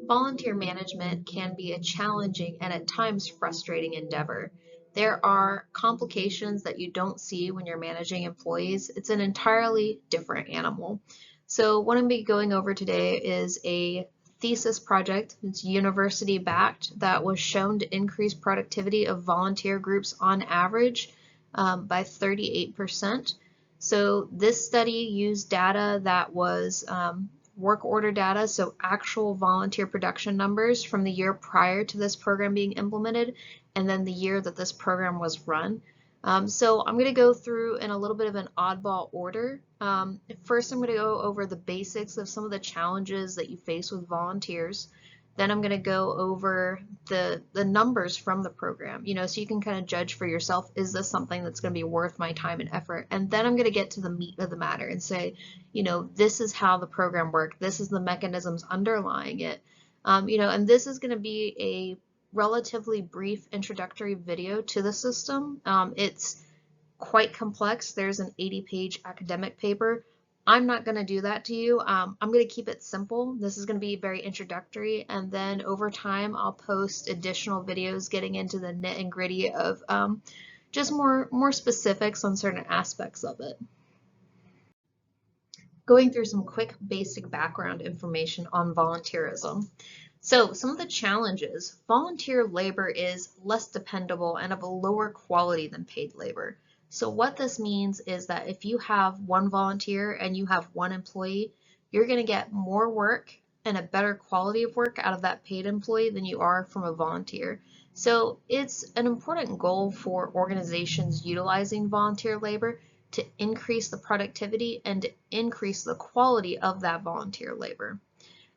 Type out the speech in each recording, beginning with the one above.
Volunteer management can be a challenging and at times frustrating endeavor. There are complications that you don't see when you're managing employees. It's an entirely different animal. So what I'm going to be going over today is a thesis project. It's university backed that was shown to increase productivity of volunteer groups on average by 38%. So this study used data that was work order data, so actual volunteer production numbers from the year prior to this program being implemented, and then the year that this program was run. So I'm going to go through in a little bit of an oddball order. First, I'm going to go over the basics of some of the challenges that you face with volunteers. Then I'm going to go over the numbers from the program, so you can kind of judge for yourself, is this something that's going to be worth my time and effort? And then I'm going to get to the meat of the matter and say, this is how the program works. This is the mechanisms underlying it. And this is going to be a relatively brief introductory video to the system. It's quite complex. There's an 80-page academic paper. I'm not going to do that to you. I'm going to keep it simple. This is going to be very introductory, and then over time I'll post additional videos getting into the nit and gritty of just more specifics on certain aspects of it. Going through some quick basic background information on volunteerism. So some of the challenges: volunteer labor is less dependable and of a lower quality than paid labor. So what this means is that if you have one volunteer and you have one employee, you're going to get more work and a better quality of work out of that paid employee than you are from a volunteer. So it's an important goal for organizations utilizing volunteer labor to increase the productivity and to increase the quality of that volunteer labor.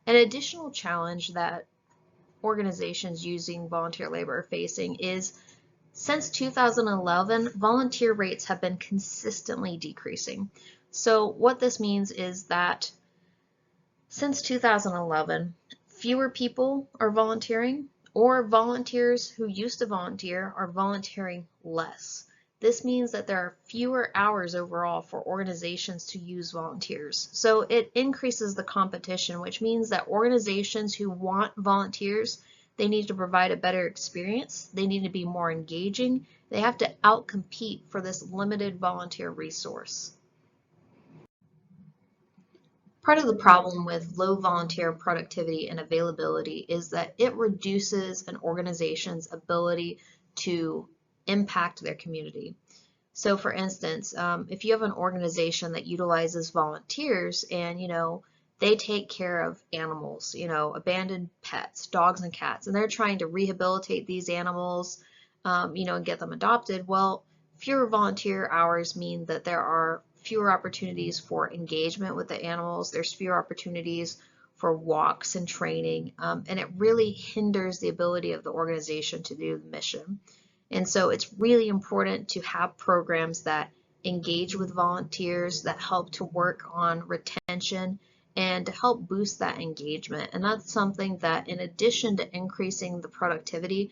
An additional challenge that organizations using volunteer labor are facing is, since 2011, volunteer rates have been consistently decreasing. So what this means is that since 2011, fewer people are volunteering, or volunteers who used to volunteer are volunteering less. This means that there are fewer hours overall for organizations to use volunteers. So it increases the competition, which means that organizations who want volunteers, they need to provide a better experience. They need to be more engaging. They have to outcompete for this limited volunteer resource. Part of the problem with low volunteer productivity and availability is that it reduces an organization's ability to impact their community. So for instance, if you have an organization that utilizes volunteers and, they take care of animals, abandoned pets, dogs and cats, and they're trying to rehabilitate these animals, and get them adopted, well, fewer volunteer hours mean that there are fewer opportunities for engagement with the animals. There's fewer opportunities for walks and training, and it really hinders the ability of the organization to do the mission. And so it's really important to have programs that engage with volunteers, that help to work on retention and to help boost that engagement. And that's something that, in addition to increasing the productivity,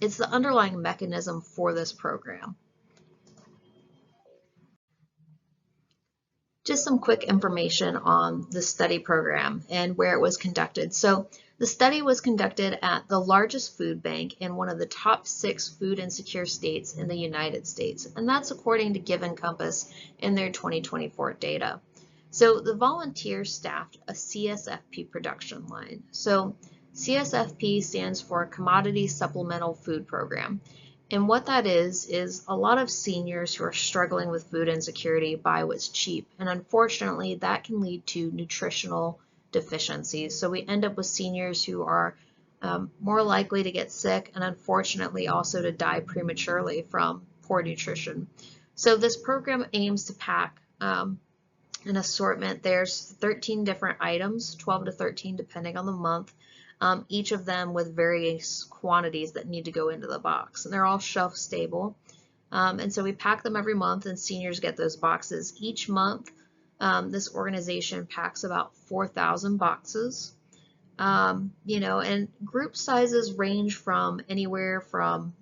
it's the underlying mechanism for this program. Just some quick information on the study program and where it was conducted. So the study was conducted at the largest food bank in one of the top 6 food insecure states in the United States, and that's according to Give and Compass in their 2024 data. So the volunteers staffed a CSFP production line. So CSFP stands for Commodity Supplemental Food Program. And what that is a lot of seniors who are struggling with food insecurity buy what's cheap. And unfortunately, that can lead to nutritional deficiencies. So we end up with seniors who are more likely to get sick and unfortunately also to die prematurely from poor nutrition. So this program aims to pack an assortment. There's 13 different items, 12 to 13 depending on the month, each of them with various quantities that need to go into the box. And they're all shelf stable. And so we pack them every month and seniors get those boxes. Each month, this organization packs about 4,000 boxes. And group sizes range from anywhere from,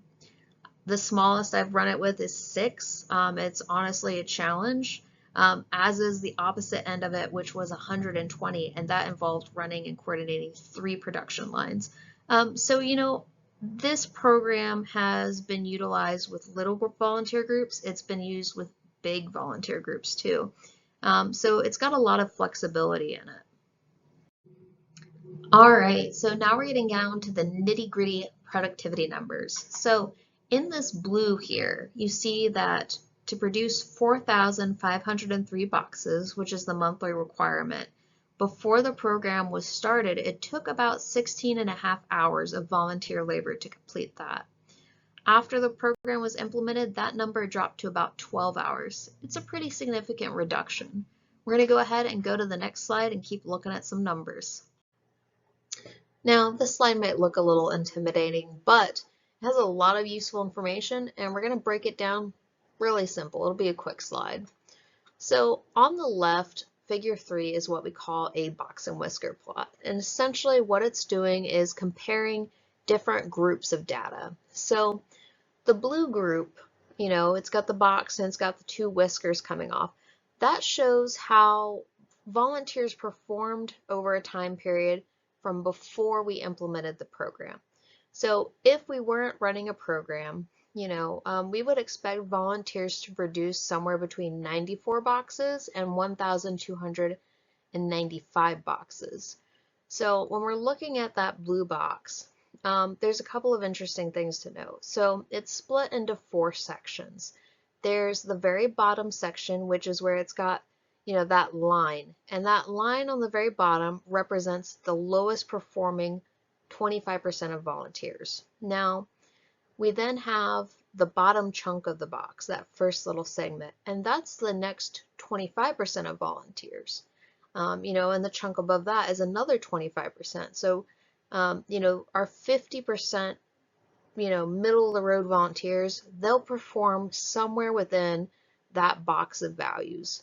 the smallest I've run it with is 6. It's honestly a challenge. as is the opposite end of it, which was 120, and that involved running and coordinating 3 production lines. So, this program has been utilized with little volunteer groups. It's been used with big volunteer groups too. So it's got a lot of flexibility in it. All right, so now we're getting down to the nitty-gritty productivity numbers. So in this blue here, you see that to produce 4,503 boxes, which is the monthly requirement, before the program was started, it took about 16.5 hours of volunteer labor to complete that. After the program was implemented, that number dropped to about 12 hours. It's a pretty significant reduction. We're going to go ahead and go to the next slide and keep looking at some numbers. Now, this slide might look a little intimidating, but it has a lot of useful information, and we're going to break it down really simple. It'll be a quick slide. So on the left, figure 3 is what we call a box and whisker plot. And essentially what it's doing is comparing different groups of data. So the blue group, it's got the box and it's got the 2 whiskers coming off. That shows how volunteers performed over a time period from before we implemented the program. So if we weren't running a program, we would expect volunteers to produce somewhere between 94 boxes and 1,295 boxes. So when we're looking at that blue box, there's a couple of interesting things to note. So it's split into 4 sections. There's the very bottom section, which is where it's got that line, and that line on the very bottom represents the lowest performing 25% of volunteers. Now, we then have the bottom chunk of the box, that first little segment, and that's the next 25% of volunteers. And the chunk above that is another 25%. So, our 50%, middle of the road volunteers, they'll perform somewhere within that box of values.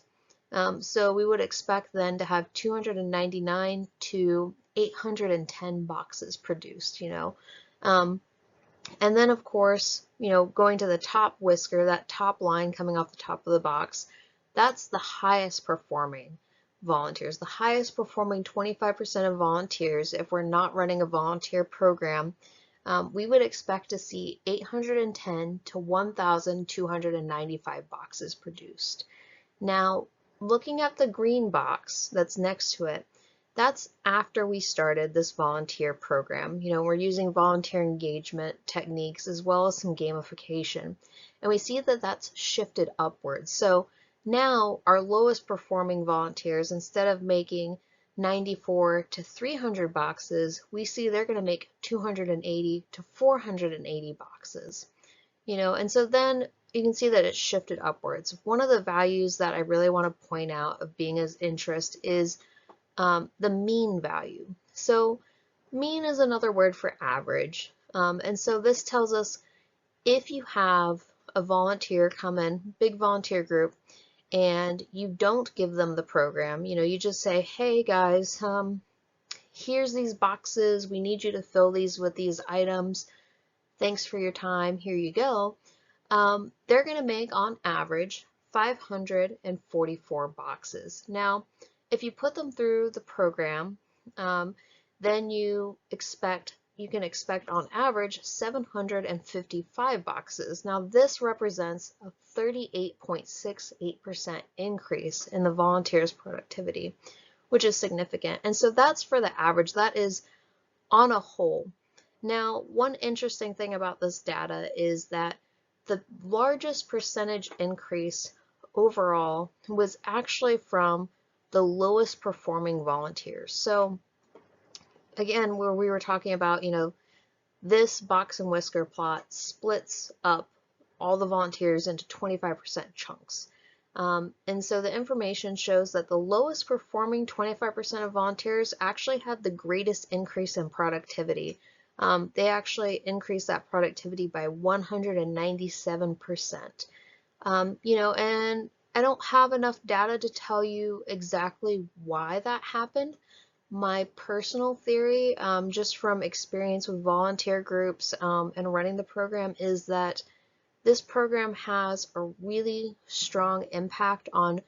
So we would expect then to have 299 to 810 boxes produced, and then of course, going to the top whisker, that top line coming off the top of the box, that's the highest performing volunteers, the highest performing 25% of volunteers. If we're not running a volunteer program, we would expect to see 810 to 1,295 boxes produced. Now, looking at the green box that's next to it, that's after we started this volunteer program. We're using volunteer engagement techniques as well as some gamification. And we see that that's shifted upwards. So now our lowest performing volunteers, instead of making 94 to 300 boxes, we see they're going to make 280 to 480 boxes. And so then you can see that it's shifted upwards. One of the values that I really want to point out of being of interest is the mean value. So mean is another word for average. And so this tells us if you have a volunteer come in, big volunteer group, and you don't give them the program, you just say, hey guys, here's these boxes, we need you to fill these with these items. Thanks for your time, here you go. They're going to make on average 544 boxes. Now, if you put them through the program, then you can expect on average 755 boxes. Now, this represents a 38.68% increase in the volunteers' productivity, which is significant. And so that's for the average. That is on a whole. Now, one interesting thing about this data is that the largest percentage increase overall was actually from the lowest performing volunteers. So again, where we were talking about, this box and whisker plot splits up all the volunteers into 25% chunks. And so the information shows that the lowest performing 25% of volunteers actually had the greatest increase in productivity. They actually increased that productivity by 197%. And I don't have enough data to tell you exactly why that happened. My personal theory, just from experience with volunteer groups and running the program, is that this program has a really strong impact on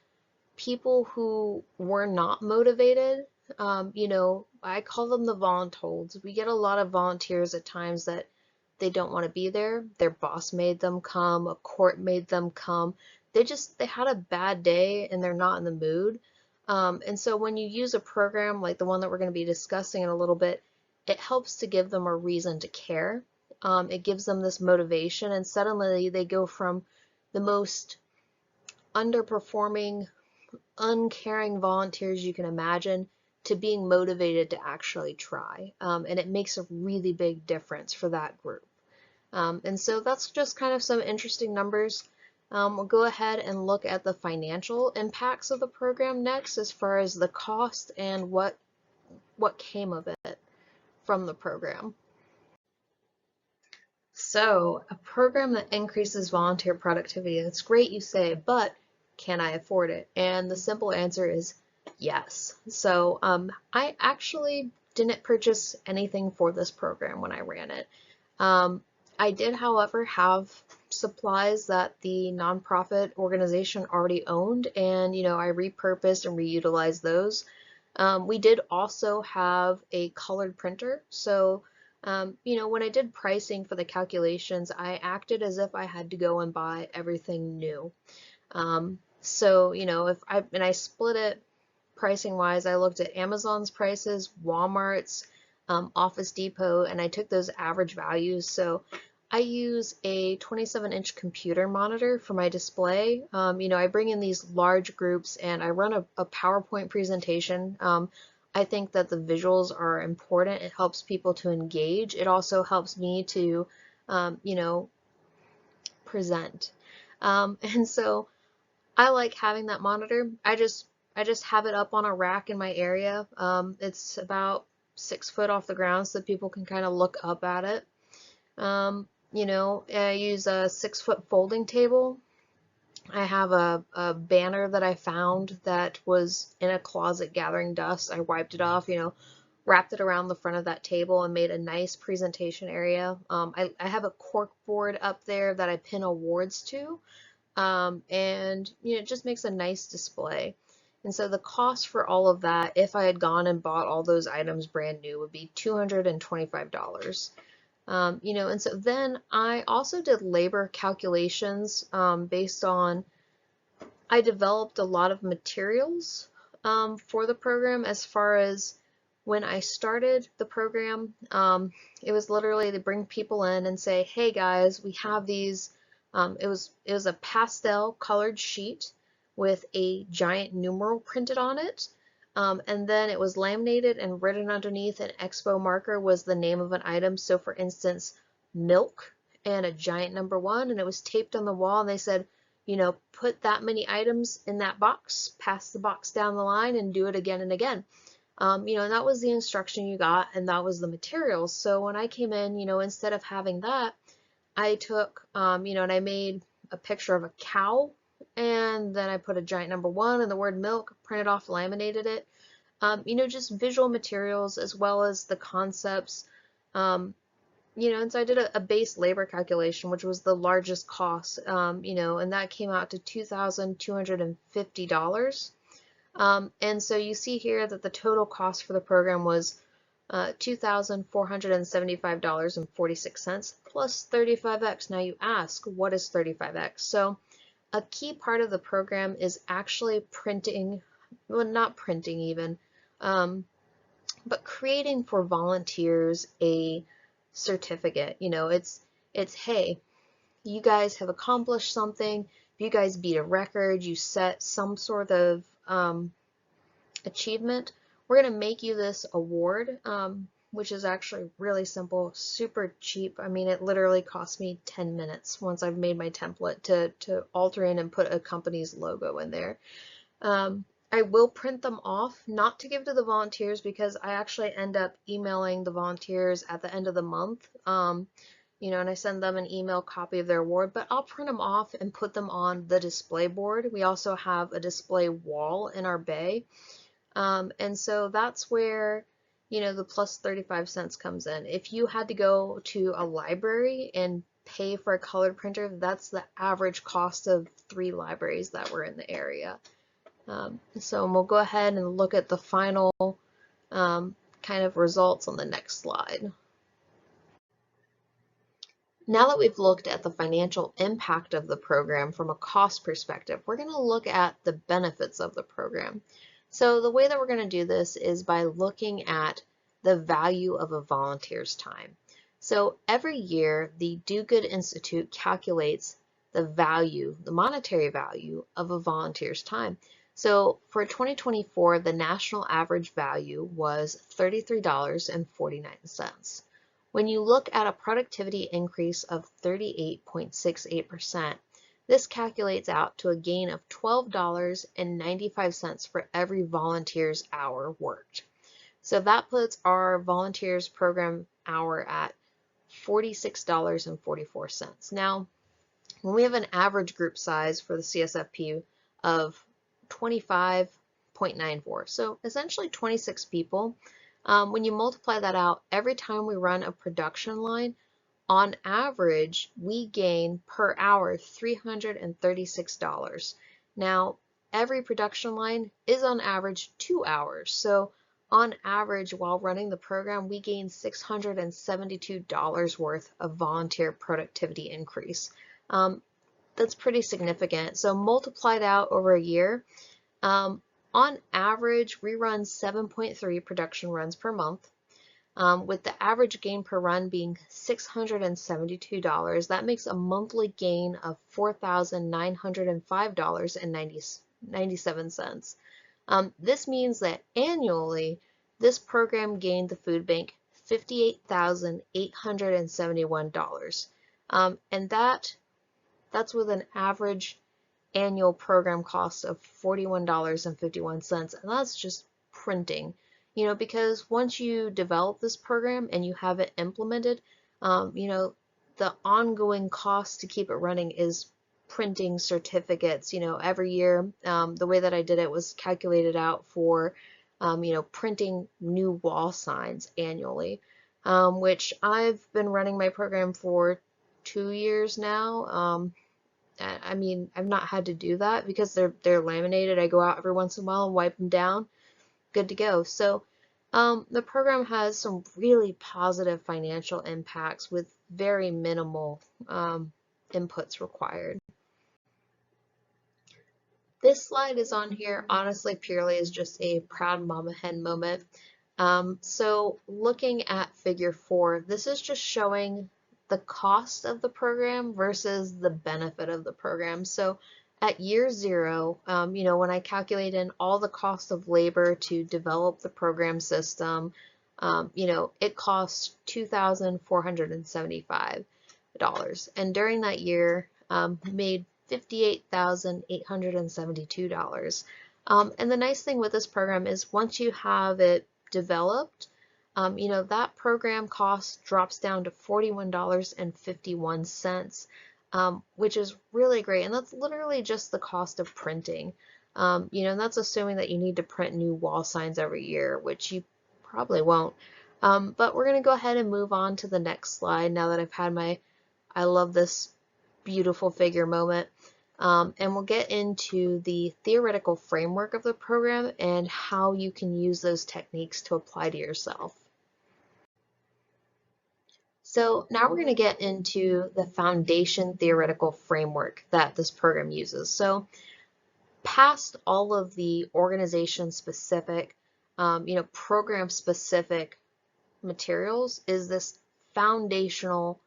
people who were not motivated, I call them the volun-tolds. We get a lot of volunteers at times that they don't want to be there. Their boss made them come, a court made them come. They had a bad day and they're not in the mood. And so when you use a program like the one that we're going to be discussing in a little bit, it helps to give them a reason to care. It gives them this motivation, and suddenly they go from the most underperforming, uncaring volunteers you can imagine to being motivated to actually try. And it makes a really big difference for that group. And so that's just kind of some interesting numbers. We'll go ahead and look at the financial impacts of the program next, as far as the cost and what came of it from the program. So a program that increases volunteer productivity, that's great, you say, but can I afford it? And the simple answer is yes. So I actually didn't purchase anything for this program when I ran it. I did, however, have supplies that the nonprofit organization already owned, and I repurposed and reutilized those. We did also have a colored printer, so when I did pricing for the calculations, I acted as if I had to go and buy everything new. So if I split it pricing wise, I looked at Amazon's prices, Walmart's, Office Depot, and I took those average values. So I use a 27-inch computer monitor for my display. I bring in these large groups and I run a PowerPoint presentation. I think that the visuals are important. It helps people to engage. It also helps me to, present. And so I like having that monitor. I just have it up on a rack in my area. It's about 6 foot off the ground so people can kind of look up at it. I use a 6 foot folding table. I have a banner that I found that was in a closet gathering dust. I wiped it off, wrapped it around the front of that table and made a nice presentation area. I have a cork board up there that I pin awards to, and it just makes a nice display. And so the cost for all of that, if I had gone and bought all those items brand new, would be $225. And so then I also did labor calculations based on, I developed a lot of materials for the program. As far as when I started the program, it was literally to bring people in and say, hey guys, we have these, it was a pastel colored sheet with a giant numeral printed on it. And then it was laminated and written underneath, an expo marker was the name of an item. So for instance, milk and a giant number 1, and it was taped on the wall, and they said, put that many items in that box, pass the box down the line, and do it again and again. And that was the instruction you got, and that was the materials. So when I came in, instead of having that, I took, and I made a picture of a cow, and then I put a giant number 1 and the word milk, printed off, laminated it. Just visual materials as well as the concepts. And so I did a base labor calculation, which was the largest cost, and that came out to $2,250. And so you see here that the total cost for the program was $2,475.46 plus 35X. Now you ask, what is 35X? So a key part of the program is actually printing, well, not printing even, but creating for volunteers a certificate. It's hey, you guys have accomplished something, you guys beat a record, you set some sort of achievement, we're going to make you this award, which is actually really simple, super cheap. I mean, it literally cost me 10 minutes once I've made my template to alter in and put a company's logo in there. I will print them off, not to give to the volunteers, because I actually end up emailing the volunteers at the end of the month, and I send them an email copy of their award, but I'll print them off and put them on the display board. We also have a display wall in our bay, and so that's where, the plus 35 cents comes in. If you had to go to a library and pay for a colored printer, that's the average cost of 3 libraries that were in the area. So we'll go ahead and look at the final kind of results on the next slide. Now that we've looked at the financial impact of the program from a cost perspective, we're going to look at the benefits of the program. So the way that we're going to do this is by looking at the value of a volunteer's time. So every year, the Do Good Institute calculates the value, the monetary value of a volunteer's time. So for 2024, the national average value was $33.49. When you look at a productivity increase of 38.68%, this calculates out to a gain of $12.95 for every volunteer's hour worked. So that puts our volunteers program hour at $46.44. Now, when we have an average group size for the CSFP of 25.94, so essentially 26 people, when you multiply that out, every time we run a production line, on average, we gain per hour $336. Now, every production line is on average 2 hours. So on average, while running the program, we gain $672 worth of volunteer productivity increase. That's pretty significant. So multiplied out over a year, on average, we run 7.3 production runs per month. With the average gain per run being $672, that makes a monthly gain of $4,905.97. This means that annually, this program gained the food bank $58,871. And that's with an average annual program cost of $41.51, and that's just printing. You know, because once you develop this program and you have it implemented, you know, the ongoing cost to keep it running is printing certificates, you know, every year. The way that I did it was calculated out for, you know, printing new wall signs annually, which I've been running my program for 2 years now. I mean, I've not had to do that because they're laminated. I go out every once in a while and wipe them down. Good to go. So the program has some really positive financial impacts with very minimal inputs required. This slide is on here, honestly, purely as just a proud mama hen moment. So looking at figure 4, this is just showing the cost of the program versus the benefit of the program. So at year 0, you know, when I calculate in all the cost of labor to develop the program system, you know, it costs $2,475. And during that year, made $58,872. And the nice thing with this program is once you have it developed, you know, that program cost drops down to $41.51, which is really great. And that's literally just the cost of printing. You know, and that's assuming that you need to print new wall signs every year, which you probably won't. But we're going to go ahead and move on to the next slide now that I've had my I love this beautiful figure moment. And we'll get into the theoretical framework of the program and how you can use those techniques to apply to yourself. So now we're going to get into the foundation theoretical framework that this program uses. So past all of the organization-specific, you know, program-specific materials is this foundational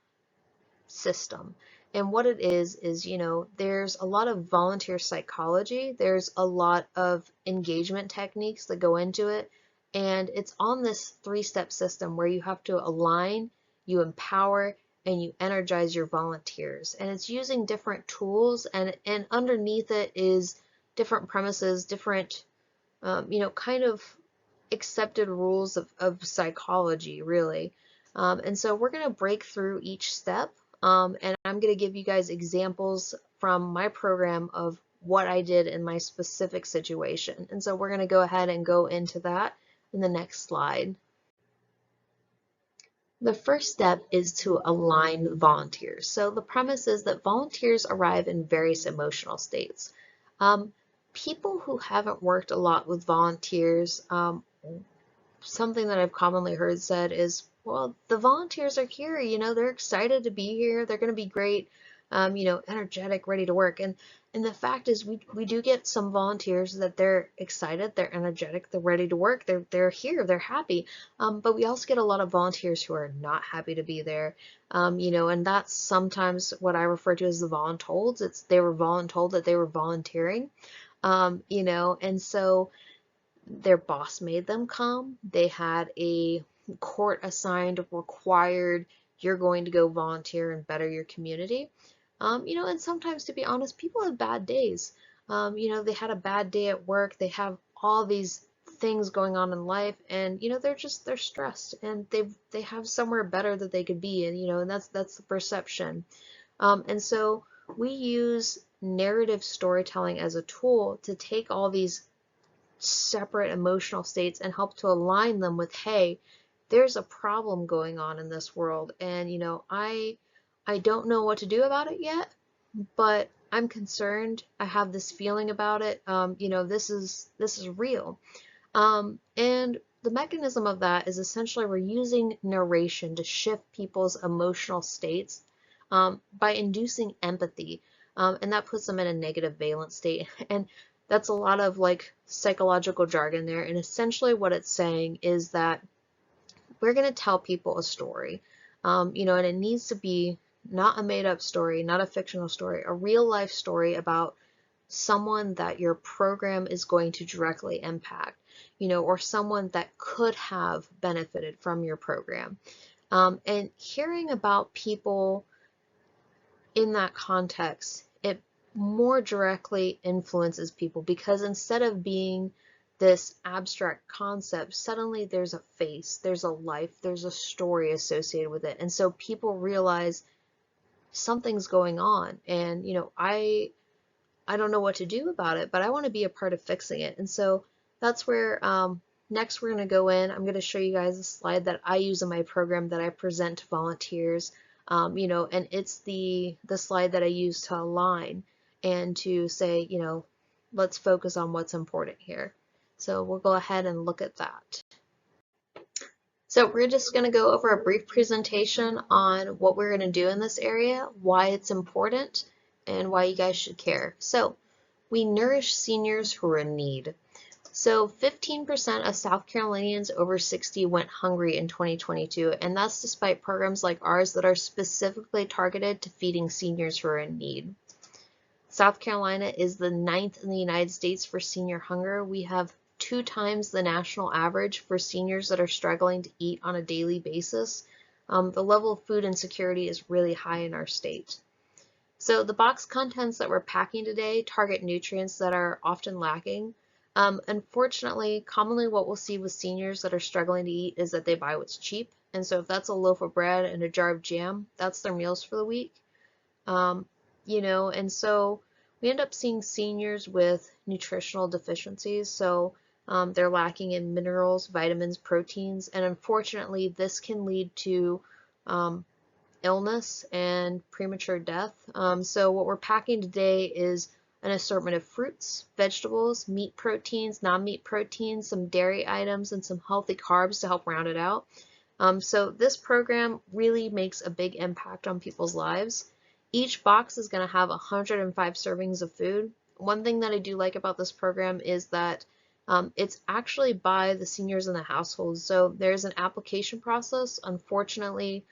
system. And what it is, you know, there's a lot of volunteer psychology, there's a lot of engagement techniques that go into it, and it's on this 3-step system where you have to align, you empower, and you energize your volunteers. And it's using different tools, and underneath it is different premises, different, you know, kind of accepted rules of psychology, really. And so we're going to break through each step, and I'm going to give you guys examples from my program of what I did in my specific situation. And so we're going to go ahead and go into that in the next slide. The first step is to align volunteers. So the premise is that volunteers arrive in various emotional states. people who haven't worked a lot with volunteers, something that I've commonly heard said is, well, the volunteers are here, they're excited to be here. They're going to be great, energetic, ready to work. And the fact is we do get some volunteers that they're excited, they're energetic, they're ready to work, they're here, they're happy. But we also get a lot of volunteers who are not happy to be there. And that's sometimes what I refer to as the volun-told. They were volun-told that they were volunteering. And so their boss made them come. They had a court assigned, required, you're going to go volunteer and better your community. And sometimes, to be honest, people have bad days. They had a bad day at work. They have all these things going on in life, and they're stressed, and they have somewhere better that they could be, and that's the perception. And so we use narrative storytelling as a tool to take all these separate emotional states and help to align them with, hey, there's a problem going on in this world, and I don't know what to do about it yet, but I'm concerned. I have this feeling about it. This is real. And the mechanism of that is essentially we're using narration to shift people's emotional states by inducing empathy, and that puts them in a negative valence state. And that's a lot of like psychological jargon there. And essentially what it's saying is that we're going to tell people a story, and it needs to be not a made-up story, not a fictional story, a real life story about someone that your program is going to directly impact, or someone that could have benefited from your program. And hearing about people in that context, it more directly influences people, because instead of being this abstract concept, suddenly there's a face, there's a life, there's a story associated with it. And so people realize something's going on, and I don't know what to do about it, but I want to be a part of fixing it. And so that's where next we're going to go in. I'm going to show you guys a slide that I use in my program that I present to volunteers. And it's the slide that I use to align and to say, let's focus on what's important here. So we'll go ahead and look at that. So we're just going to go over a brief presentation on what we're going to do in this area, why it's important, and why you guys should care. So we nourish seniors who are in need. So 15% of South Carolinians over 60 went hungry in 2022, and that's despite programs like ours that are specifically targeted to feeding seniors who are in need. South Carolina is the 9th in the United States for senior hunger. We have 2 times the national average for seniors that are struggling to eat on a daily basis. The level of food insecurity is really high in our state. So the box contents that we're packing today target nutrients that are often lacking. Unfortunately, commonly what we'll see with seniors that are struggling to eat is that they buy what's cheap. And so if that's a loaf of bread and a jar of jam, that's their meals for the week. And so we end up seeing seniors with nutritional deficiencies. So they're lacking in minerals, vitamins, proteins, and unfortunately this can lead to illness and premature death. So what we're packing today is an assortment of fruits, vegetables, meat proteins, non-meat proteins, some dairy items, and some healthy carbs to help round it out. So this program really makes a big impact on people's lives. Each box is going to have 105 servings of food. One thing that I do like about this program is that it's actually by the seniors in the household. So there's an application process. Unfortunately,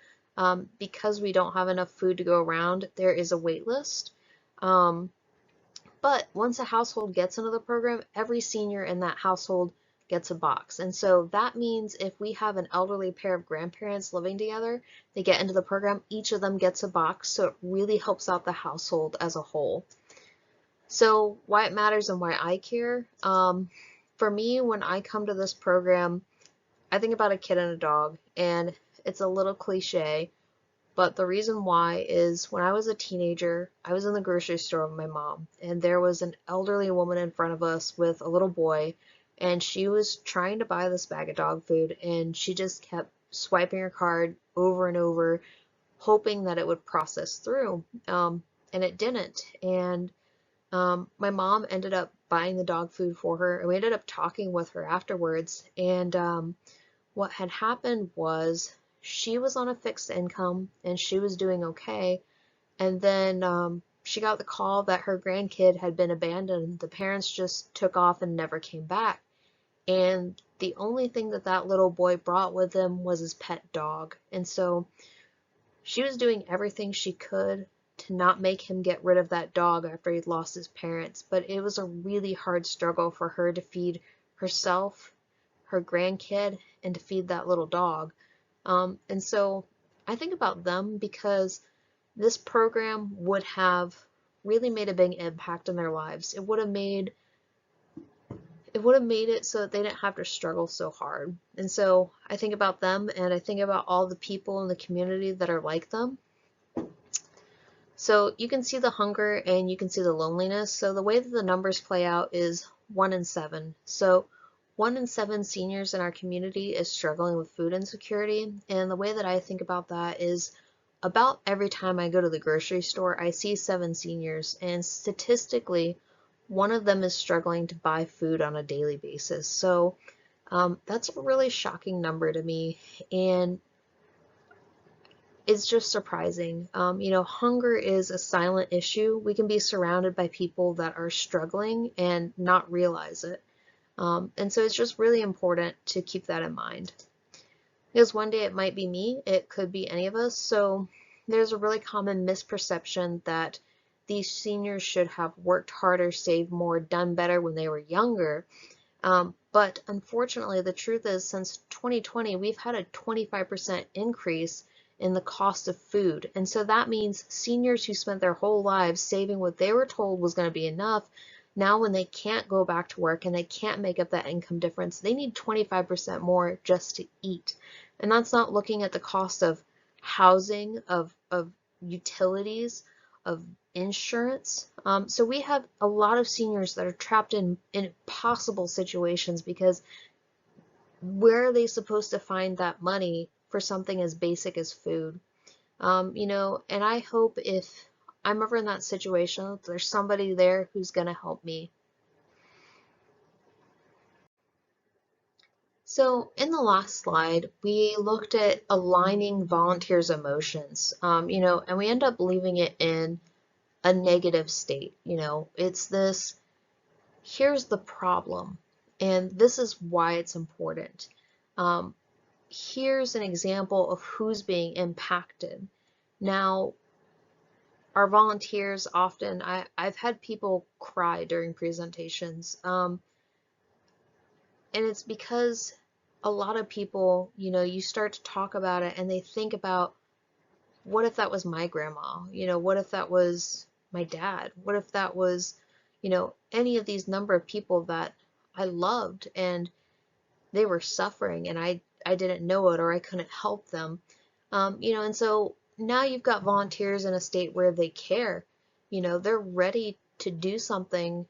because we don't have enough food to go around, there is a wait list. But once a household gets into the program, every senior in that household gets a box. And so that means if we have an elderly pair of grandparents living together, they get into the program, each of them gets a box. So it really helps out the household as a whole. So why it matters and why I care. For me, when I come to this program, I think about a kid and a dog, and it's a little cliche, but the reason why is when I was a teenager, I was in the grocery store with my mom, and there was an elderly woman in front of us with a little boy, and she was trying to buy this bag of dog food, and she just kept swiping her card over and over, hoping that it would process through, and it didn't. And My mom ended up buying the dog food for her, and we ended up talking with her afterwards. And what had happened was she was on a fixed income and she was doing okay. And then she got the call that her grandkid had been abandoned. The parents just took off and never came back. And the only thing that that little boy brought with him was his pet dog. And so she was doing everything she could to not make him get rid of that dog after he'd lost his parents. But it was a really hard struggle for her to feed herself, her grandkid, and to feed that little dog. And so I think about them because this program would have really made a big impact in their lives. It would have made it so that they didn't have to struggle so hard. And so I think about them and I think about all the people in the community that are like them. So you can see the hunger and you can see the loneliness. So the way that the numbers play out is 1 in 7. So 1 in 7 seniors in our community is struggling with food insecurity. And the way that I think about that is about every time I go to the grocery store, I see 7 seniors, and statistically, one of them is struggling to buy food on a daily basis. So that's a really shocking number to me, and it's just surprising. Hunger is a silent issue. We can be surrounded by people that are struggling and not realize it. And so it's just really important to keep that in mind. Because one day it might be me, it could be any of us. So there's a really common misperception that these seniors should have worked harder, saved more, done better when they were younger. But unfortunately, the truth is since 2020, we've had a 25% increase in the cost of food. And so that means seniors who spent their whole lives saving what they were told was going to be enough, now when they can't go back to work and they can't make up that income difference, they need 25% more just to eat. And that's not looking at the cost of housing, of utilities, of insurance. So we have a lot of seniors that are trapped in impossible situations because where are they supposed to find that money for something as basic as food? And I hope if I'm ever in that situation, there's somebody there who's going to help me. So in the last slide, we looked at aligning volunteers' emotions, and we end up leaving it in a negative state. It's this, here's the problem, and this is why it's important. Here's an example of who's being impacted. Now, our volunteers often, I've had people cry during presentations, and it's because a lot of people, you start to talk about it and they think about, what if that was my grandma? What if that was my dad? What if that was, any of these number of people that I loved and they were suffering and I didn't know it or I couldn't help them. And so now you've got volunteers in a state where they care. They're ready to do something.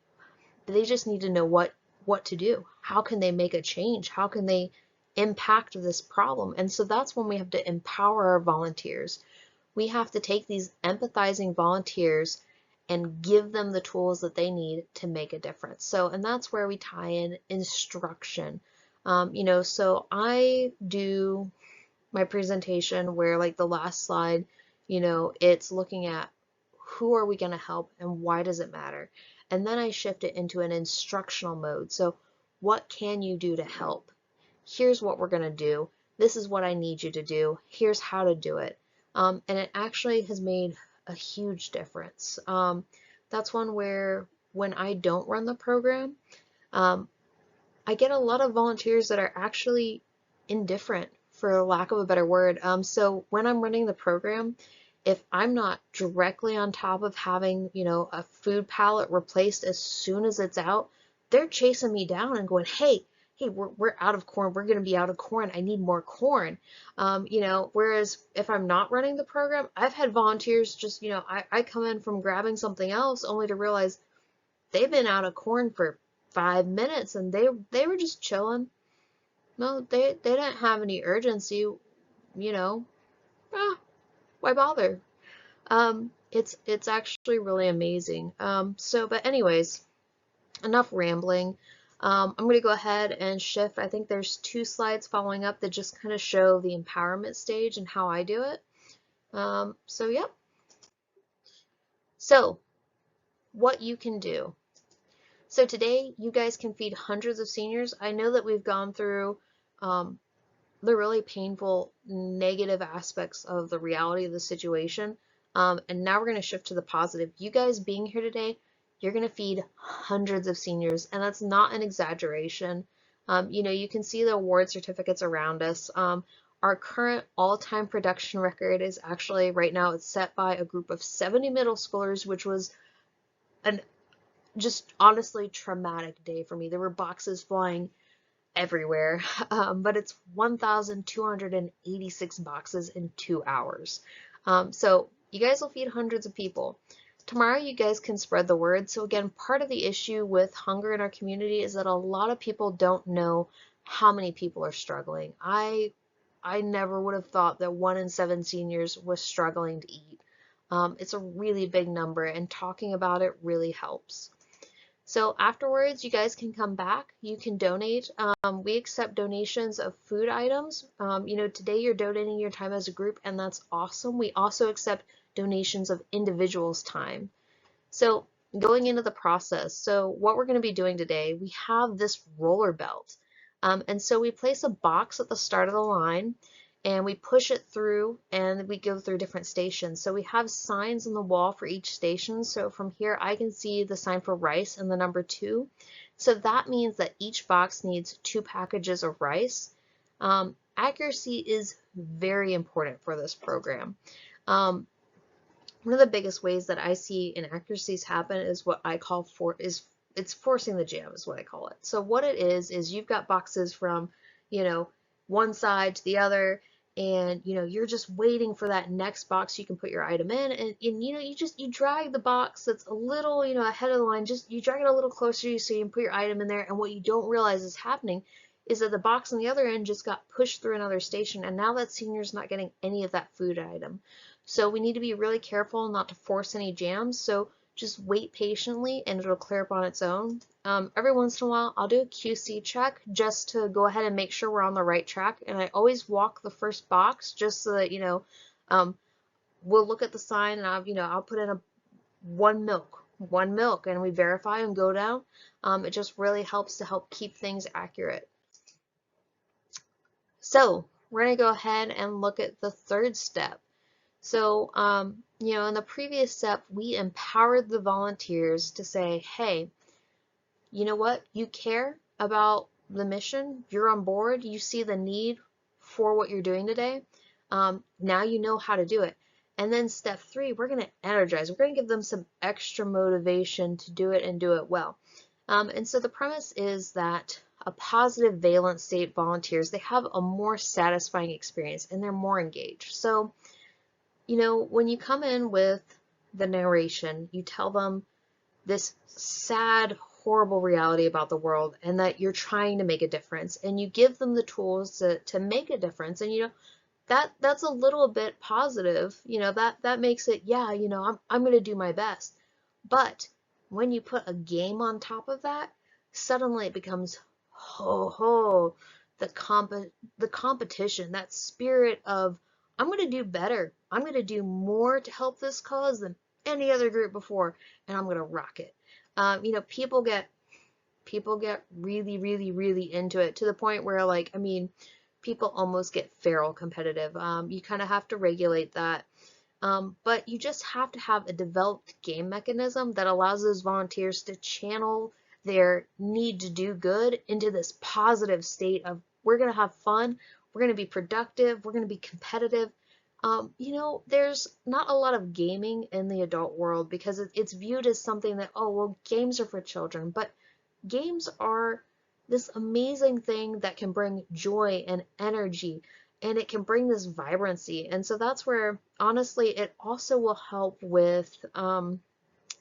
They just need to know what to do. How can they make a change? How can they impact this problem? And so that's when we have to empower our volunteers. We have to take these empathizing volunteers and give them the tools that they need to make a difference. And that's where we tie in instruction. So I do my presentation where, like the last slide, it's looking at who are we going to help and why does it matter? And then I shift it into an instructional mode. So what can you do to help? Here's what we're going to do. This is what I need you to do. Here's how to do it. And it actually has made a huge difference. That's one where when I don't run the program, I get a lot of volunteers that are actually indifferent, for lack of a better word. So when I'm running the program, if I'm not directly on top of having, a food pallet replaced as soon as it's out, they're chasing me down and going, hey, we're out of corn. We're going to be out of corn. I need more corn. Whereas if I'm not running the program, I've had volunteers just, I come in from grabbing something else only to realize they've been out of corn for 5 minutes and they were just chilling. No, they didn't have any urgency, why bother? It's actually really amazing. But anyways, enough rambling. I'm going to go ahead and shift. I think there's 2 slides following up that just kind of show the empowerment stage and how I do it. Yep. So what you can do. So today you guys can feed hundreds of seniors. I know that we've gone through um, the really painful negative aspects of the reality of the situation. And now we're going to shift to the positive. You guys being here today, you're going to feed hundreds of seniors, and that's not an exaggeration. You can see the award certificates around us. Our current all-time production record is actually right now it's set by a group of 70 middle schoolers, which was an just honestly traumatic day for me. There were boxes flying everywhere, but it's 1,286 boxes in 2 hours. So you guys will feed hundreds of people. Tomorrow you guys can spread the word. So again, part of the issue with hunger in our community is that a lot of people don't know how many people are struggling. I never would have thought that 1 in 7 seniors was struggling to eat. It's a really big number, and talking about it really helps. So afterwards, you guys can come back. You can donate. We accept donations of food items. Today you're donating your time as a group, and that's awesome. We also accept donations of individuals' time. So going into the process, so what we're going to be doing today, we have this roller belt. And so we place a box at the start of the line, and we push it through, and we go through different stations. So we have signs on the wall for each station. So from here I can see the sign for rice and the number 2. So that means that each box needs 2 packages of rice. Accuracy is very important for this program. One of the biggest ways that I see inaccuracies happen is what I call it's forcing the jam is what I call it. So what it is you've got boxes from, one side to the other, and you're just waiting for that next box you can put your item in, and you drag the box that's a little, ahead of the line, just you drag it a little closer to you so you can put your item in there, and what you don't realize is happening is that the box on the other end just got pushed through another station, and now that senior's not getting any of that food item. So we need to be really careful not to force any jams. So just wait patiently and it'll clear up on its own. Every once in a while, I'll do a QC check just to go ahead and make sure we're on the right track. And I always walk the first box just so that, we'll look at the sign and I'll put in one milk, and we verify and go down. It just really helps to help keep things accurate. So we're going to go ahead and look at the third step. So, in the previous step, we empowered the volunteers to say, hey, you know what? You care about the mission. You're on board. You see the need for what you're doing today. Now you know how to do it. And then step 3, we're going to energize. We're going to give them some extra motivation to do it and do it well. And so the premise is that a positive valence state volunteers, they have a more satisfying experience and they're more engaged. So, when you come in with the narration, you tell them this sad, horrible reality about the world and that you're trying to make a difference, and you give them the tools to make a difference. And that's a little bit positive. That makes it, yeah, I'm going to do my best. But when you put a game on top of that, suddenly it becomes the competition, that spirit of I'm going to do better. I'm going to do more to help this cause than any other group before, and I'm going to rock it. People get really, really, really into it to the point where, people almost get feral competitive. You kind of have to regulate that. But you just have to have a developed game mechanism that allows those volunteers to channel their need to do good into this positive state of we're going to have fun, we're going to be productive, we're going to be competitive. There's not a lot of gaming in the adult world because it's viewed as something that, oh, well, games are for children, but games are this amazing thing that can bring joy and energy, and it can bring this vibrancy. And so that's where, honestly, it also will help with,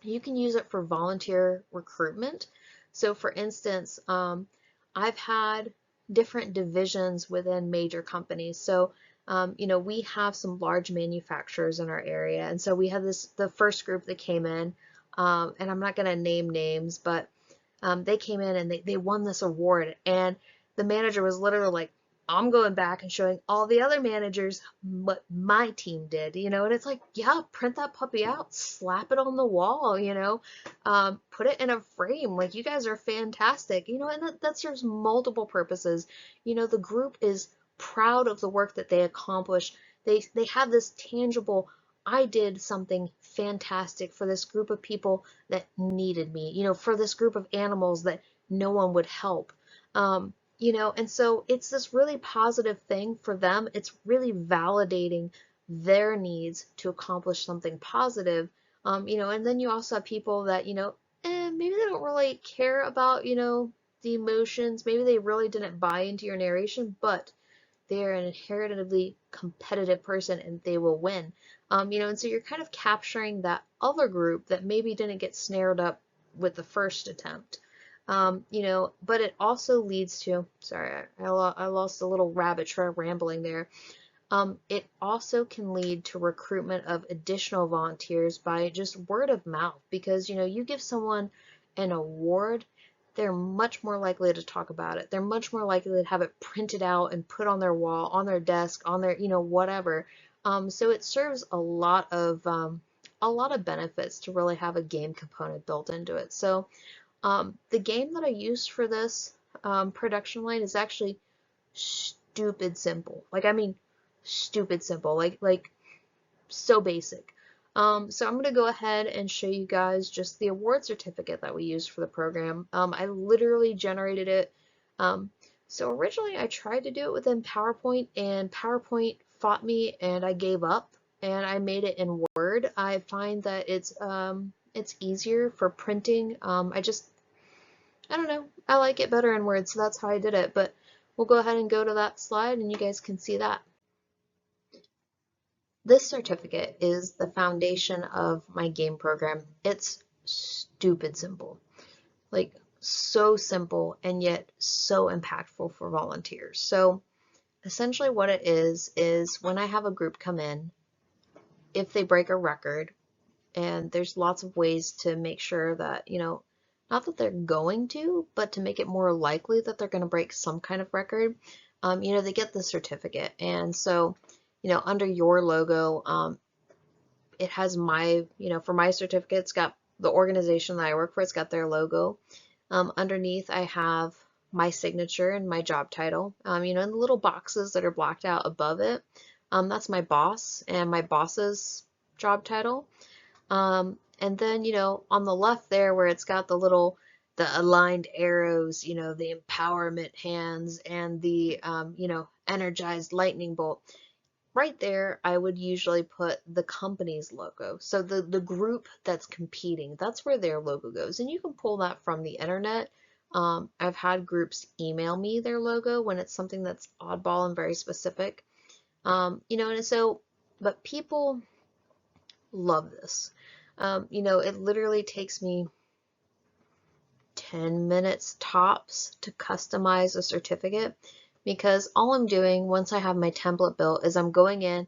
you can use it for volunteer recruitment. So for instance, I've had different divisions within major companies. So We have some large manufacturers in our area, and so we had the first group that came in, and I'm not going to name names, but they came in and they won this award, and the manager was literally like, I'm going back and showing all the other managers what my team did, and it's like, yeah, print that puppy out, slap it on the wall, put it in a frame, like, you guys are fantastic, and that serves multiple purposes. The group is proud of the work that they accomplished. They have this tangible, I did something fantastic for this group of people that needed me, for this group of animals that no one would help. And so it's this really positive thing for them. It's really validating their needs to accomplish something positive. And then you also have people that, maybe they don't really care about, the emotions. Maybe they really didn't buy into your narration, but they are an inherently competitive person and they will win. And so you're kind of capturing that other group that maybe didn't get snared up with the first attempt. But it also leads to, sorry, I lost a little rabbit trail rambling there. It also can lead to recruitment of additional volunteers by just word of mouth, because, you give someone an award, they're much more likely to talk about it. They're much more likely to have it printed out and put on their wall, on their desk, on their, whatever. So it serves a lot of benefits to really have a game component built into it. So the game that I used for this production line is actually stupid simple. Like, I mean, stupid simple. Like so basic. So I'm going to go ahead and show you guys just the award certificate that we used for the program. I literally generated it. So originally I tried to do it within PowerPoint, and PowerPoint fought me and I gave up, and I made it in Word. I find that it's easier for printing. I don't know, I like it better in Word, so that's how I did it. But we'll go ahead and go to that slide and you guys can see that. This certificate is the foundation of my game program. It's stupid simple, like so simple and yet so impactful for volunteers. So essentially what it is when I have a group come in, if they break a record, and there's lots of ways to make sure that, not that they're going to, but to make it more likely that they're going to break some kind of record, they get the certificate. And so, under your logo, it has my, for my certificate, it's got the organization that I work for, it's got their logo. Underneath, I have my signature and my job title, and the little boxes that are blacked out above it, that's my boss and my boss's job title. And then, on the left there where it's got the aligned arrows, the empowerment hands and the, energized lightning bolt, right there, I would usually put the company's logo. So the group that's competing, that's where their logo goes. And you can pull that from the internet. I've had groups email me their logo when it's something that's oddball and very specific. And so, but people love this. It literally takes me 10 minutes tops to customize a certificate, because all I'm doing once I have my template built is I'm going in,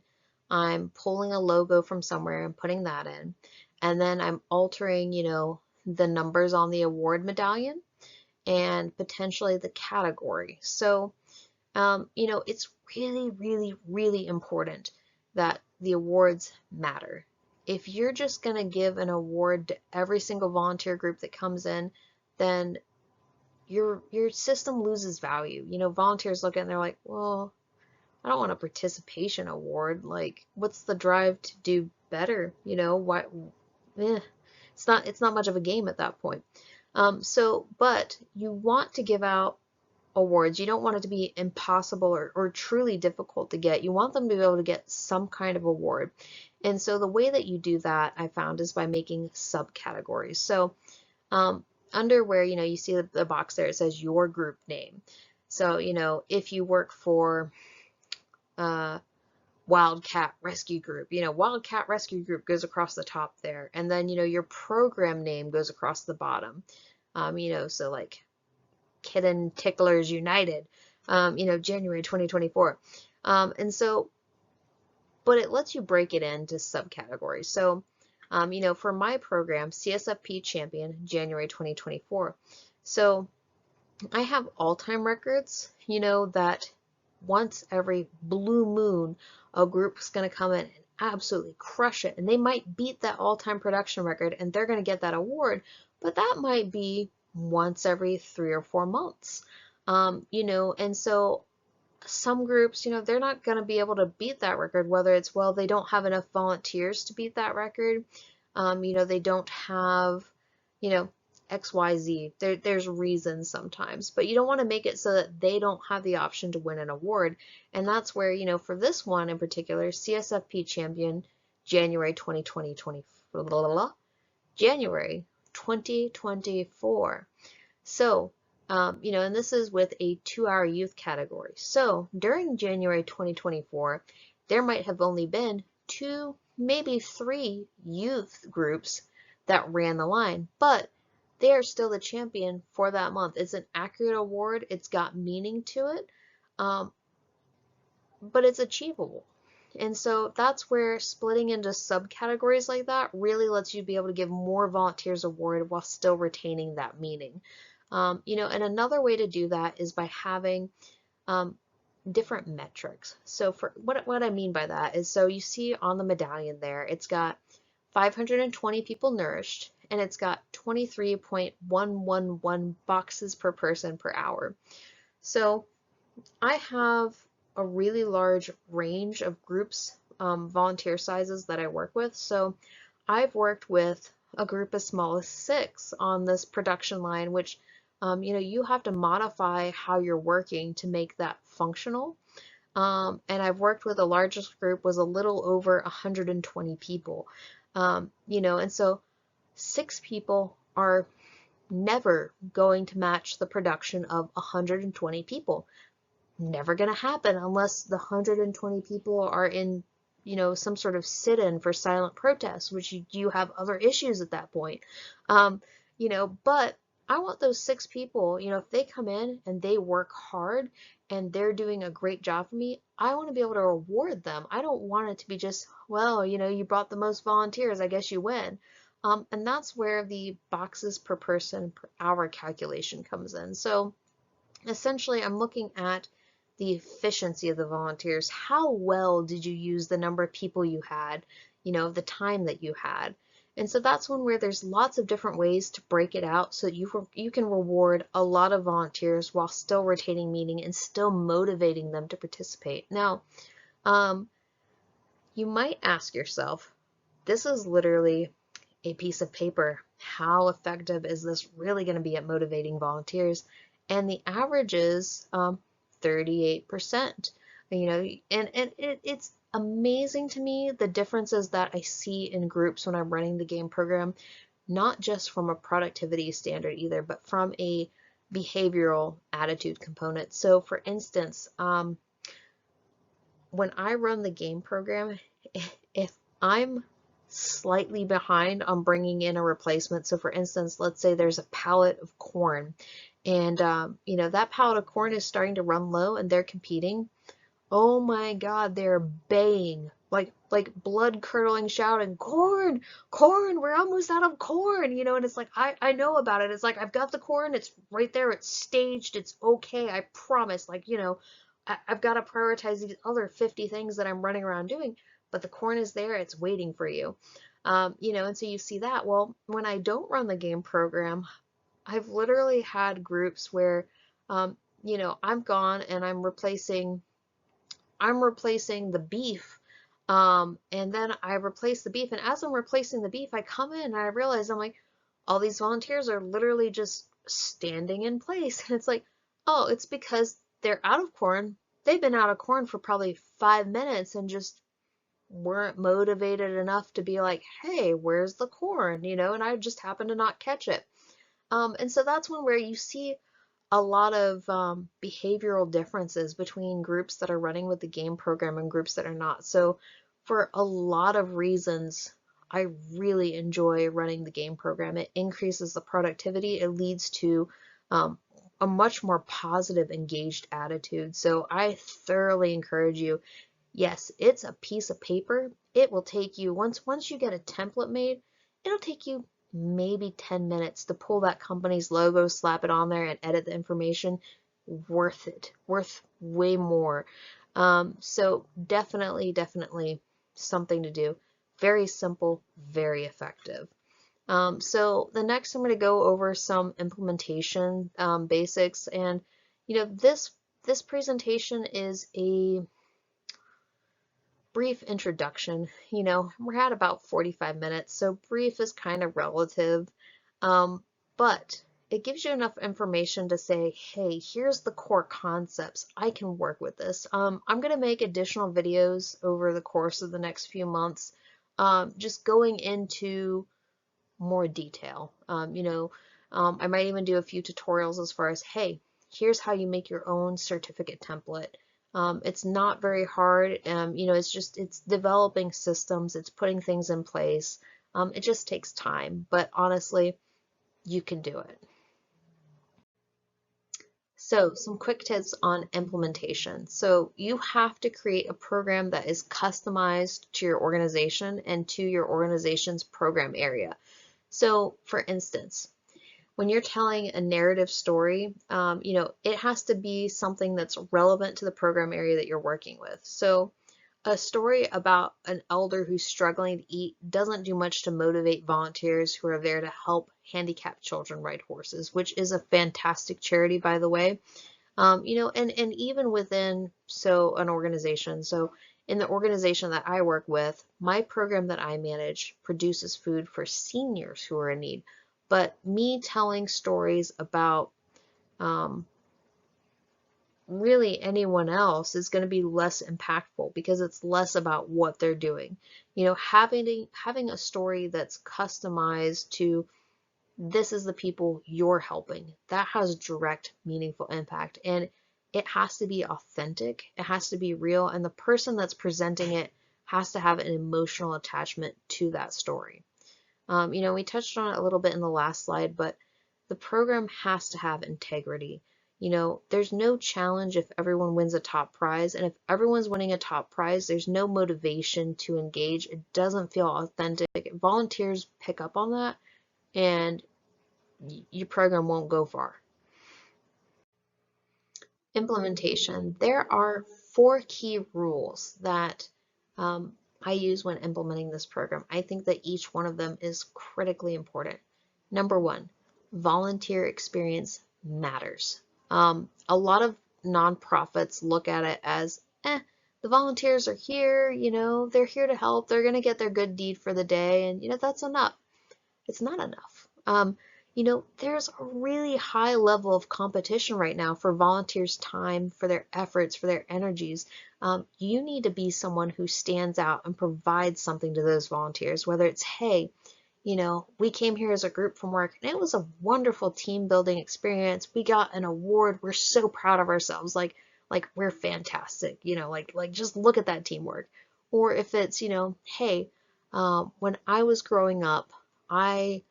I'm pulling a logo from somewhere and putting that in, and then I'm altering, the numbers on the award medallion and potentially the category. So, it's really, really, really important that the awards matter. If you're just going to give an award to every single volunteer group that comes in, then your system loses value. Volunteers look at it and they're like, well, I don't want a participation award. Like, what's the drive to do better? Why? It's not much of a game at that point. But you want to give out awards. You don't want it to be impossible or truly difficult to get. You want them to be able to get some kind of award. And so the way that you do that, I found, is by making subcategories. So under where, you see the box there, it says your group name. So, if you work for Wildcat Rescue Group, Wildcat Rescue Group goes across the top there. And then, your program name goes across the bottom. So like Kitten Ticklers United, January 2024. And so but it lets you break it into subcategories. So, for my program, CSFP Champion, January 2024. So I have all-time records, that once every blue moon, a group's going to come in and absolutely crush it. And they might beat that all-time production record and they're going to get that award, but that might be once every 3 or 4 months. And so some groups, they're not going to be able to beat that record, whether it's, well, they don't have enough volunteers to beat that record. They don't have, XYZ. There's reasons sometimes, but you don't want to make it so that they don't have the option to win an award. And that's where, for this one in particular, CSFP Champion, January 2020, January 2024. So, and this is with a 2-hour youth category. So during January 2024, there might have only been 2, maybe 3 youth groups that ran the line, but they are still the champion for that month. It's an accurate award. It's got meaning to it, but it's achievable. And so that's where splitting into subcategories like that really lets you be able to give more volunteers award while still retaining that meaning. And another way to do that is by having different metrics. So for what I mean by that is, so you see on the medallion there, it's got 520 people nourished, and it's got 23.111 boxes per person per hour. So I have a really large range of groups, volunteer sizes that I work with. So I've worked with a group as small as 6 on this production line, which you have to modify how you're working to make that functional. And I've worked with the largest group was a little over 120 people. And so 6 people are never going to match the production of 120 people. Never going to happen unless the 120 people are in, some sort of sit-in for silent protest, which you have other issues at that point. But I want those 6 people, if they come in and they work hard and they're doing a great job for me, I want to be able to reward them. I don't want it to be just, well, you brought the most volunteers, I guess you win. And that's where the boxes per person per hour calculation comes in. So essentially, I'm looking at the efficiency of the volunteers. How well did you use the number of people you had, the time that you had? And so that's one where there's lots of different ways to break it out so you can reward a lot of volunteers while still retaining meaning and still motivating them to participate. Now, you might ask yourself, this is literally a piece of paper. How effective is this really going to be at motivating volunteers? And the average is 38%. It's amazing to me the differences that I see in groups when I'm running the game program, not just from a productivity standard either, but from a behavioral attitude component. So for instance, when I run the game program, if I'm slightly behind on bringing in a replacement, so for instance, let's say there's a pallet of corn, and that pallet of corn is starting to run low and they're competing. Oh my God, they're baying, like blood curdling, shouting, corn, corn, we're almost out of corn, and it's like, I know about it. It's like, I've got the corn, it's right there, it's staged, it's okay, I promise. I've got to prioritize these other 50 things that I'm running around doing, but the corn is there, it's waiting for you. And so you see that. Well, when I don't run the game program, I've literally had groups where, I'm gone and I'm replacing the beef, and then I replace the beef, and as I'm replacing the beef, I come in and I realize, I'm like, all these volunteers are literally just standing in place, and it's like, oh, it's because they're out of corn. They've been out of corn for probably 5 minutes and just weren't motivated enough to be like, hey, where's the corn, and I just happened to not catch it. And so that's one where you see a lot of behavioral differences between groups that are running with the game program and groups that are not. So for a lot of reasons, I really enjoy running the game program. It increases the productivity. It leads to a much more positive, engaged attitude. So I thoroughly encourage you, Yes, it's a piece of paper. It will take you, once you get a template made, it'll take you maybe 10 minutes to pull that company's logo, slap it on there, and edit the information. Worth it. Worth way more. So definitely something to do. Very simple, very effective. So the next I'm going to go over some implementation basics, and this presentation is a brief introduction. We're at about 45 minutes, so brief is kind of relative, but it gives you enough information to say, hey, here's the core concepts. I can work with this. I'm going to make additional videos over the course of the next few months, just going into more detail. I might even do a few tutorials as far as, hey, here's how you make your own certificate template. It's not very hard. It's developing systems, it's putting things in place. It just takes time, but honestly, you can do it. So some quick tips on implementation. So you have to create a program that is customized to your organization and to your organization's program area. So for instance, when you're telling a narrative story, it has to be something that's relevant to the program area that you're working with. So a story about an elder who's struggling to eat doesn't do much to motivate volunteers who are there to help handicapped children ride horses, which is a fantastic charity, by the way. And even within an organization. So in the organization that I work with, my program that I manage produces food for seniors who are in need. But me telling stories about really anyone else is going to be less impactful because it's less about what they're doing. Having a story that's customized to this is the people you're helping, that has direct, meaningful impact. And it has to be authentic, it has to be real, and the person that's presenting it has to have an emotional attachment to that story. We touched on it a little bit in the last slide, but the program has to have integrity. There's no challenge if everyone wins a top prize, and if everyone's winning a top prize, there's no motivation to engage. It doesn't feel authentic. Volunteers pick up on that, and your program won't go far. Implementation. There are 4 key rules that I use when implementing this program. I think that each one of them is critically important. Number 1, volunteer experience matters. A lot of nonprofits look at it as, the volunteers are here, they're here to help, they're going to get their good deed for the day, and that's enough. It's not enough. There's a really high level of competition right now for volunteers' time, for their efforts, for their energies. You need to be someone who stands out and provides something to those volunteers, whether it's, hey, we came here as a group from work and it was a wonderful team building experience. We got an award. We're so proud of ourselves. Like we're fantastic, like just look at that teamwork. Or if it's, hey, when I was growing up, I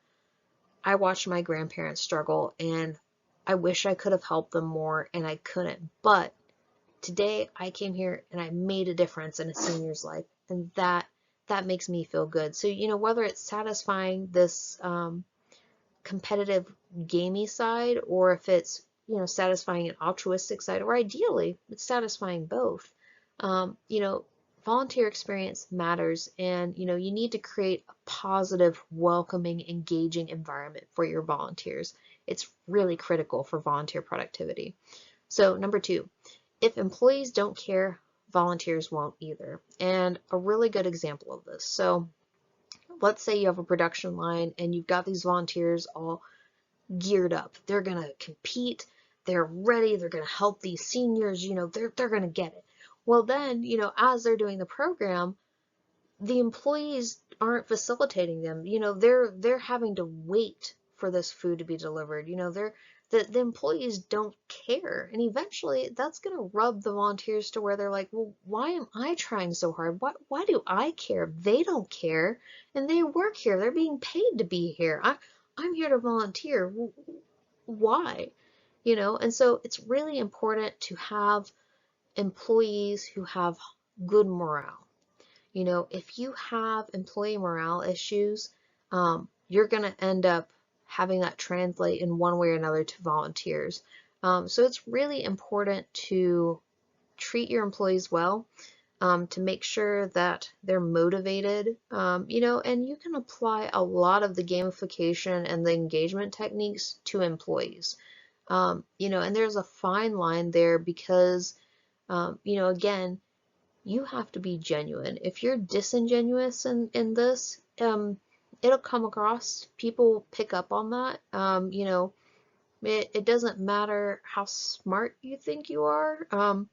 watched my grandparents struggle and I wish I could have helped them more and I couldn't. But today I came here and I made a difference in a senior's life, and that makes me feel good. So, whether it's satisfying this competitive gamey side, or if it's, satisfying an altruistic side, or ideally it's satisfying both, volunteer experience matters, and you need to create a positive, welcoming, engaging environment for your volunteers. It's really critical for volunteer productivity. So number 2, if employees don't care, volunteers won't either. And a really good example of this, so let's say you have a production line and you've got these volunteers all geared up. They're going to compete, they're ready, they're going to help these seniors, they're going to get it. Well then, as they're doing the program, the employees aren't facilitating them. They're having to wait for this food to be delivered. The employees don't care, and eventually that's going to rub the volunteers to where they're like, well, why am I trying so hard? Why do I care? They don't care, and they work here. They're being paid to be here. I'm here to volunteer. Why? And so it's really important to have employees who have good morale. You know, if you have employee morale issues, you're going to end up having that translate in one way or another to volunteers. So it's really important to treat your employees well, to make sure that they're motivated, you know, and you can apply a lot of the gamification and the engagement techniques to employees. You know, and there's a fine line there because, you know, again, you have to be genuine. If you're disingenuous in this, it'll come across. People pick up on that. You know, it doesn't matter how smart you think you are.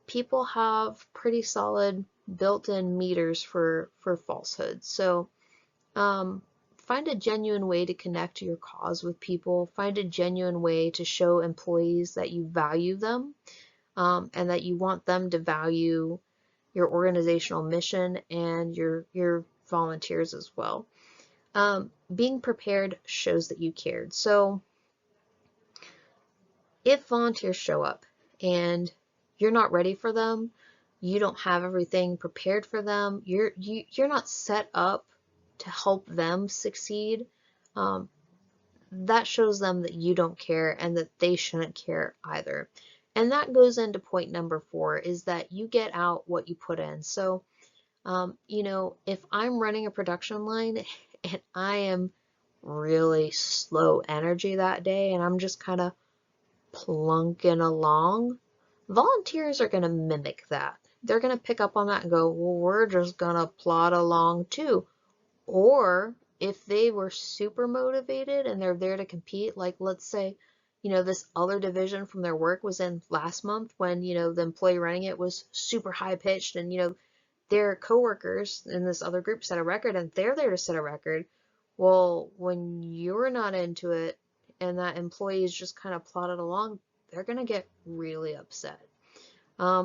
People have pretty solid built-in meters for falsehoods. So find a genuine way to connect your cause with people. Find a genuine way to show employees that you value them, and that you want them to value your organizational mission and your volunteers as well. Being prepared shows that you cared. So if volunteers show up and you're not ready for them, you don't have everything prepared for them, you're not set up to help them succeed, that shows them that you don't care and that they shouldn't care either. And that goes into point number 4, is that you get out what you put in. So, you know, if I'm running a production line and I am really slow energy that day and I'm just kind of plunking along, volunteers are going to mimic that. They're going to pick up on that and go, well, we're just going to plod along too. Or if they were super motivated and they're there to compete, like let's say, you know, this other division from their work was in last month when, you know, the employee running it was super high pitched and, you know, their coworkers in this other group set a record and they're there to set a record. Well, when you're not into it and that employee is just kind of plodded along, they're going to get really upset.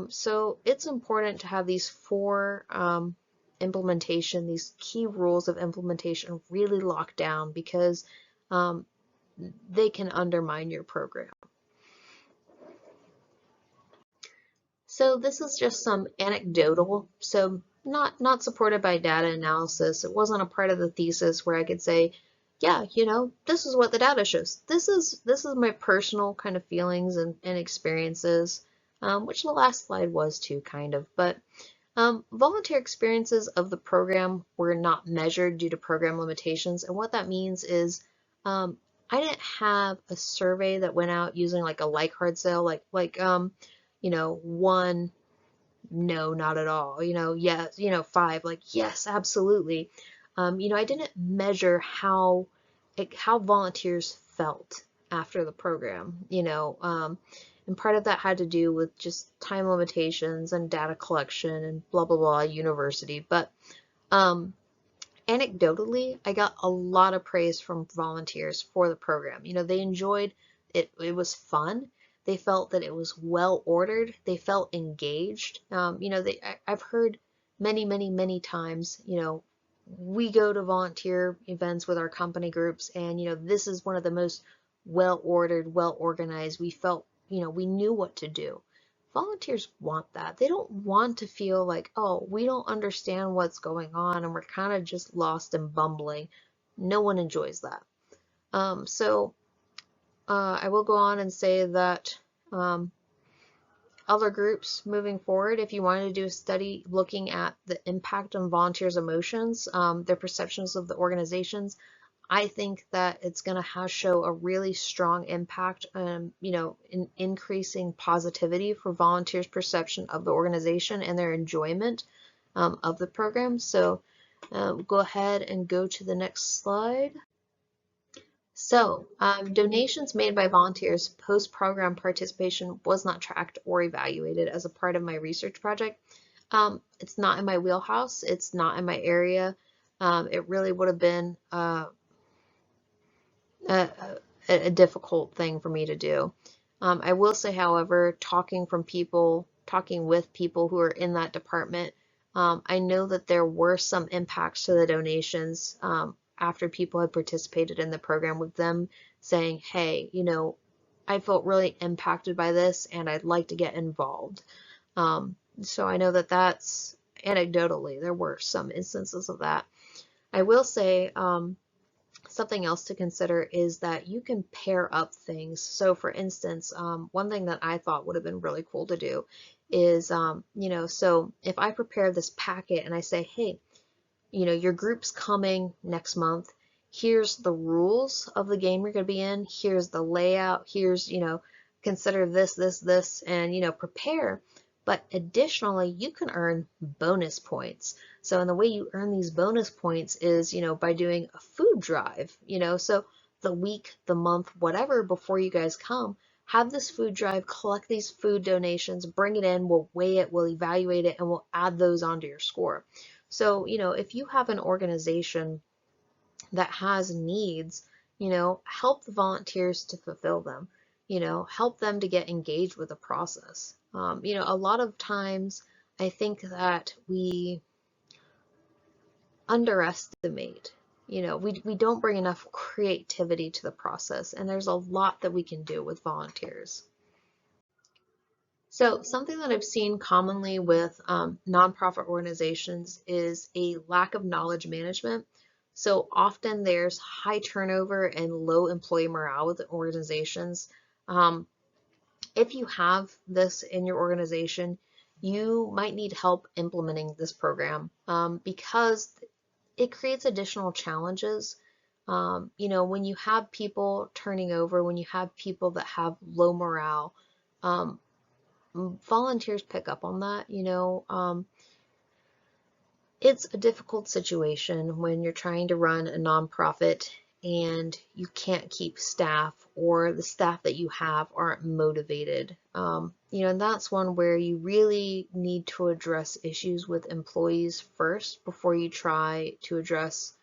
So it's important to have these 4 implementation, these key rules of implementation really locked down because they can undermine your program. So this is just some anecdotal, so not supported by data analysis. It wasn't a part of the thesis where I could say, yeah, you know, this is what the data shows. This is my personal kind of feelings and experiences, which the last slide was too, kind of. But volunteer experiences of the program were not measured due to program limitations, and what that means is I didn't have a survey that went out using like a Likert scale, you know, 1, no, not at all, you know, yes, you know, 5, like yes, absolutely. You know, I didn't measure how volunteers felt after the program, you know, and part of that had to do with just time limitations and data collection and blah, blah, blah, university. But anecdotally, I got a lot of praise from volunteers for the program. You know, they enjoyed it. It was fun. They felt that it was well ordered. They felt engaged. You know, I've heard many, many, many times, you know, we go to volunteer events with our company groups and, you know, this is one of the most well ordered, well organized. We felt, you know, we knew what to do. Volunteers want that. They don't want to feel like, oh, we don't understand what's going on and we're kind of just lost and bumbling. No one enjoys that. So I will go on and say that other groups moving forward, if you wanted to do a study looking at the impact on volunteers' emotions, their perceptions of the organizations, I think that it's going to show a really strong impact, you know, in increasing positivity for volunteers' perception of the organization and their enjoyment of the program. So go ahead and go to the next slide. So donations made by volunteers post-program participation was not tracked or evaluated as a part of my research project. It's not in my wheelhouse. It's not in my area. It really would have been a difficult thing for me to do. I will say, however, talking with people who are in that department, I know that there were some impacts to the donations after people had participated in the program, with them saying, hey, you know, I felt really impacted by this and I'd like to get involved. So I know that that's anecdotally, there were some instances of that. I will say something else to consider is that you can pair up things. So for instance, one thing that I thought would have been really cool to do is, so if I prepare this packet and I say, hey, your group's coming next month. Here's the rules of the game you're going to be in. Here's the layout. Here's, consider this, and, prepare. But additionally, you can earn bonus points. So, and the way you earn these bonus points is, by doing a food drive, so the week, the month, whatever, before you guys come, have this food drive, collect these food donations, bring it in, we'll weigh it, we'll evaluate it, and we'll add those onto your score. So, if you have an organization that has needs, help the volunteers to fulfill them, help them to get engaged with the process. A lot of times I think that we underestimate, we don't bring enough creativity to the process, and there's a lot that we can do with volunteers. So something that I've seen commonly with nonprofit organizations is a lack of knowledge management. So often there's high turnover and low employee morale with organizations. If you have this in your organization, you might need help implementing this program because it creates additional challenges. When you have people turning over, when you have people that have low morale, volunteers pick up on that. It's a difficult situation when you're trying to run a nonprofit and you can't keep staff, or the staff that you have aren't motivated. And that's one where you really need to address issues with employees first before you try to address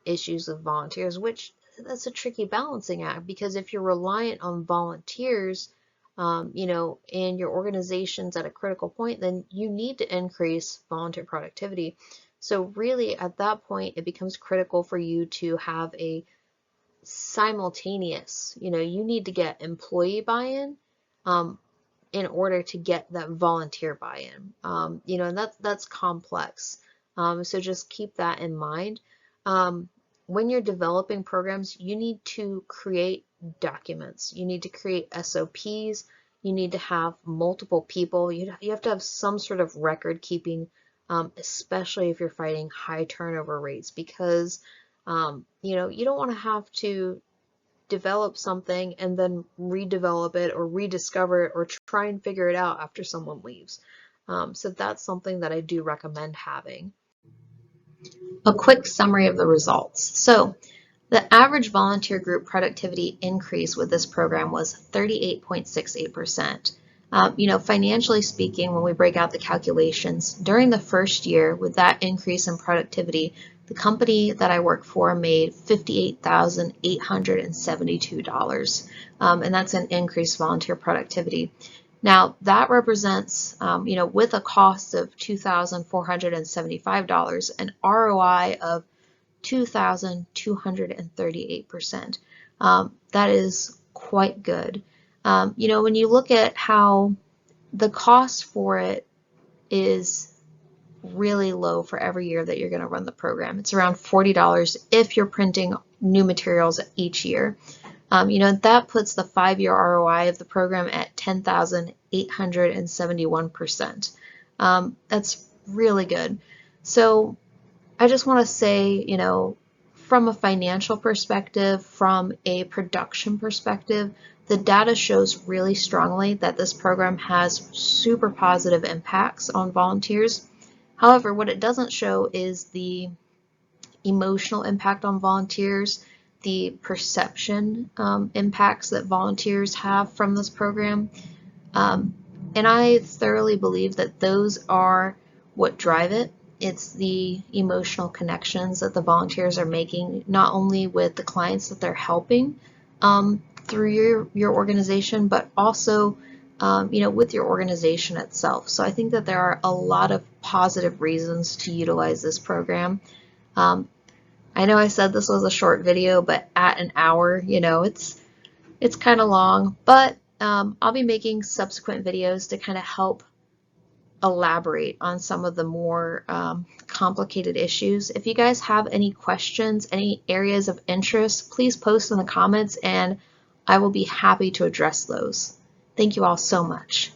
issues with volunteers, which that's a tricky balancing act, because if you're reliant on volunteers, and your organization's at a critical point, then you need to increase volunteer productivity. So really at that point, it becomes critical for you to have a simultaneous, you need to get employee buy-in in order to get that volunteer buy-in, and that's complex. So just keep that in mind. When you're developing programs, you need to create documents. You need to create SOPs. You need to have multiple people. You have to have some sort of record keeping, especially if you're fighting high turnover rates, because you don't want to have to develop something and then redevelop it or rediscover it or try and figure it out after someone leaves. So that's something that I do recommend having. A quick summary of the results. So the average volunteer group productivity increase with this program was 38.68%. Financially speaking, when we break out the calculations, during the first year with that increase in productivity, the company that I work for made $58,872, and that's an increased volunteer productivity. Now that represents, with a cost of $2,475, an ROI of 2,238%. That is quite good. When you look at how the cost for it is really low for every year that you're going to run the program. It's around $40 if you're printing new materials each year. That puts the 5-year ROI of the program at 10,871%. That's really good. So I just want to say, from a financial perspective, from a production perspective, the data shows really strongly that this program has super positive impacts on volunteers. However, what it doesn't show is the emotional impact on volunteers, the perception impacts that volunteers have from this program. And I thoroughly believe that those are what drive it. It's the emotional connections that the volunteers are making, not only with the clients that they're helping through your organization, but also with your organization itself. So I think that there are a lot of positive reasons to utilize this program. I know I said this was a short video, but at an hour, it's kind of long, but I'll be making subsequent videos to kind of help elaborate on some of the more complicated issues. If you guys have any questions, any areas of interest, please post in the comments and I will be happy to address those. Thank you all so much.